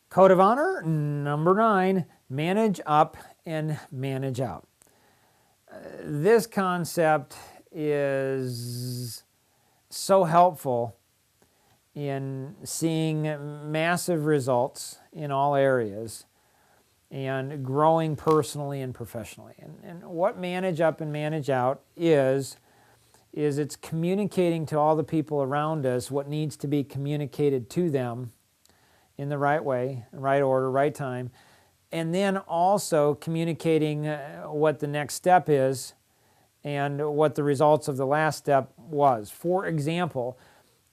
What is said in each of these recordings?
Code of honor, number 9, manage up and manage out. This concept is so helpful in seeing massive results in all areas and growing personally and professionally. And what manage up and manage out is it's communicating to all the people around us what needs to be communicated to them in the right way, right order, right time, and then also communicating what the next step is and what the results of the last step was. For example,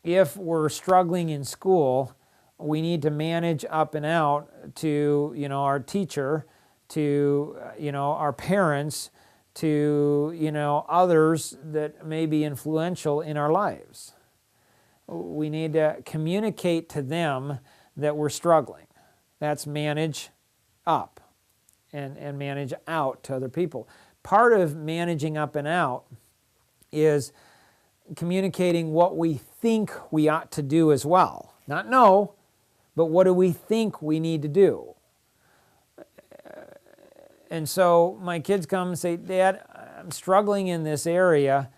if we're struggling in school, we need to manage up and out to, our teacher, to, our parents, to, others that may be influential in our lives. We need to communicate to them that we're struggling. That's manage up and manage out to other people. Part of managing up and out is communicating what we think we ought to do as well. Not know, but what do we think we need to do? And so my kids come and say, Dad, I'm struggling in this area.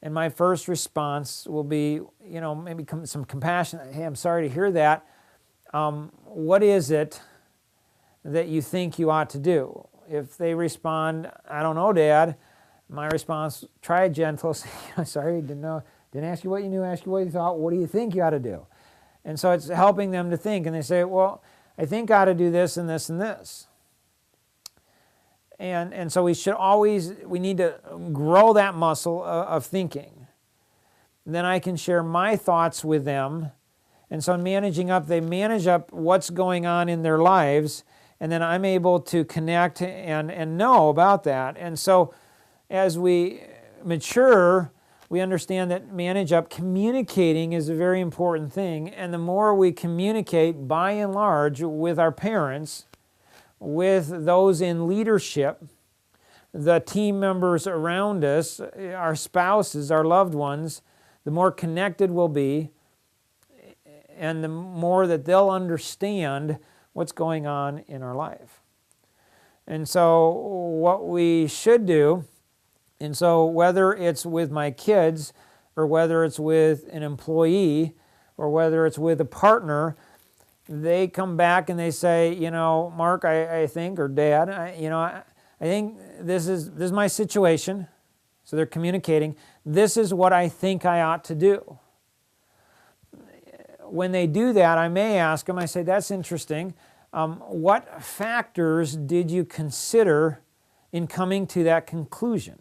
And my first response will be, maybe some compassion. Hey, I'm sorry to hear that. What is it that you think you ought to do? If they respond, I don't know, Dad, my response, try it gentle. Say, sorry, didn't ask you what you knew, ask you what you thought. What do you think you ought to do? And so it's helping them to think. And they say, well, I think I ought to do this and this and this. And so we need to grow that muscle of thinking. And then I can share my thoughts with them. And so in managing up, they manage up what's going on in their lives, and then I'm able to connect and know about that. And so as we mature, we understand that manage up, communicating is a very important thing. And the more we communicate, by and large, with our parents, with those in leadership, the team members around us, our spouses, our loved ones, the more connected we'll be, and the more that they'll understand what's going on in our life. And so what we should do, and so whether it's with my kids or whether it's with an employee or whether it's with a partner, they come back and they say, Mark, I think, or Dad, I think this is my situation. So they're communicating. This is what I think I ought to do. When they do that, I may ask them, I say, that's interesting. What factors did you consider in coming to that conclusion?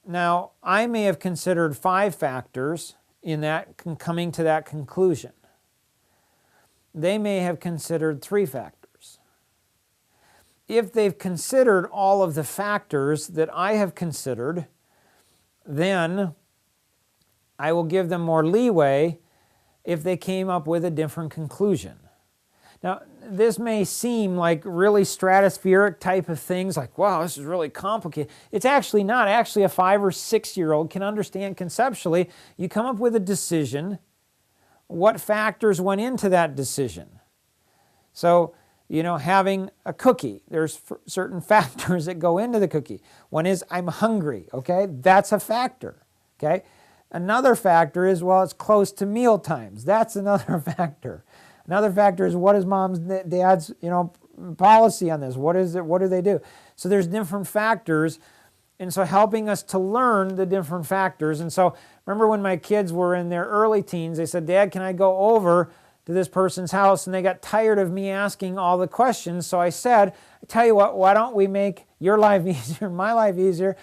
Now, I may have considered 5 factors in that coming to that conclusion. They may have considered 3 factors. If they've considered all of the factors that I have considered, then I will give them more leeway if they came up with a different conclusion. Now, this may seem like really stratospheric type of things, like, wow, this is really complicated. It's actually not. Actually, a 5 or 6-year-old can understand conceptually. You come up with a decision. What factors went into that decision? So, having a cookie, there's certain factors that go into the cookie. One is, I'm hungry, okay? That's a factor, okay? Another factor is, well, it's close to meal times. That's another factor. Another factor is, what is mom's, dad's, policy on this? What is it? What do they do? So there's different factors, and so helping us to learn the different factors. And so remember when my kids were in their early teens, they said, Dad, can I go over to this person's house? And they got tired of me asking all the questions. So I said, I tell you what, why don't we make your life easier, my life easier,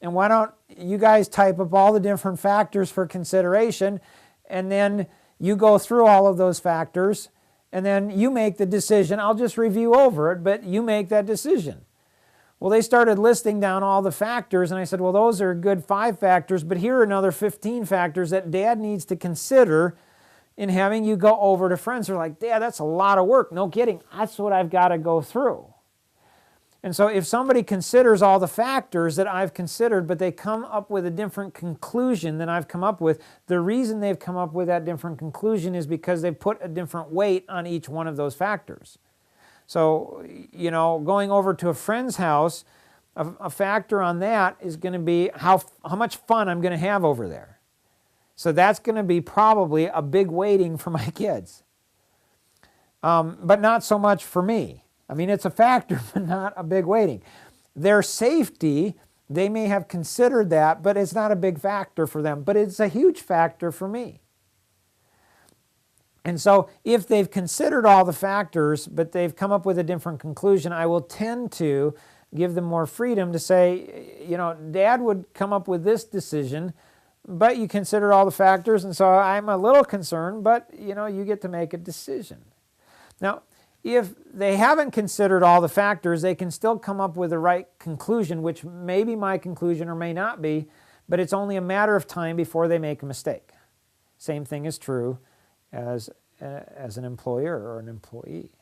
and why don't you guys type up all the different factors for consideration, and then you go through all of those factors, and then you make the decision. I'll just review over it, but you make that decision. Well, they started listing down all the factors, and I said, well, those are good 5 factors, but here are another 15 factors that Dad needs to consider in having you go over to friends. They're like, Dad, that's a lot of work. No kidding. That's what I've got to go through. And so if somebody considers all the factors that I've considered, but they come up with a different conclusion than I've come up with, the reason they've come up with that different conclusion is because they've put a different weight on each one of those factors. So, going over to a friend's house, a factor on that is going to be how much fun I'm going to have over there. So that's going to be probably a big weighting for my kids, but not so much for me. I mean, it's a factor, but not a big weighting. Their safety, they may have considered that, but it's not a big factor for them. But it's a huge factor for me. And so if they've considered all the factors, but they've come up with a different conclusion, I will tend to give them more freedom to say, Dad would come up with this decision, but you considered all the factors, and so I'm a little concerned, but, you get to make a decision. Now, if they haven't considered all the factors, they can still come up with the right conclusion, which may be my conclusion or may not be, but it's only a matter of time before they make a mistake. Same thing is true as an employer or an employee.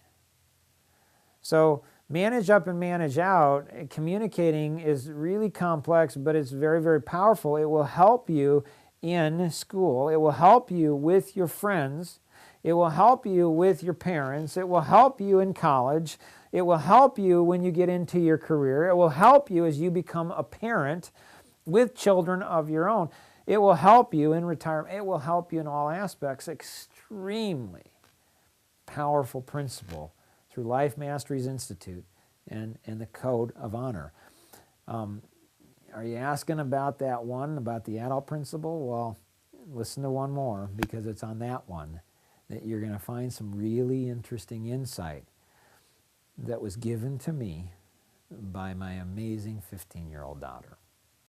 So manage up and manage out, communicating is really complex, but it's very, very powerful. It will help you in school. It will help you with your friends. It will help you with your parents. It will help you in college. It will help you when you get into your career. It will help you as you become a parent with children of your own. It will help you in retirement. It will help you in all aspects. Extremely powerful principle through Life Masteries Institute and the Code of Honor. Are you asking about that one, about the adult principle? Well, listen to one more, because it's on that one that you're going to find some really interesting insight that was given to me by my amazing 15-year-old daughter.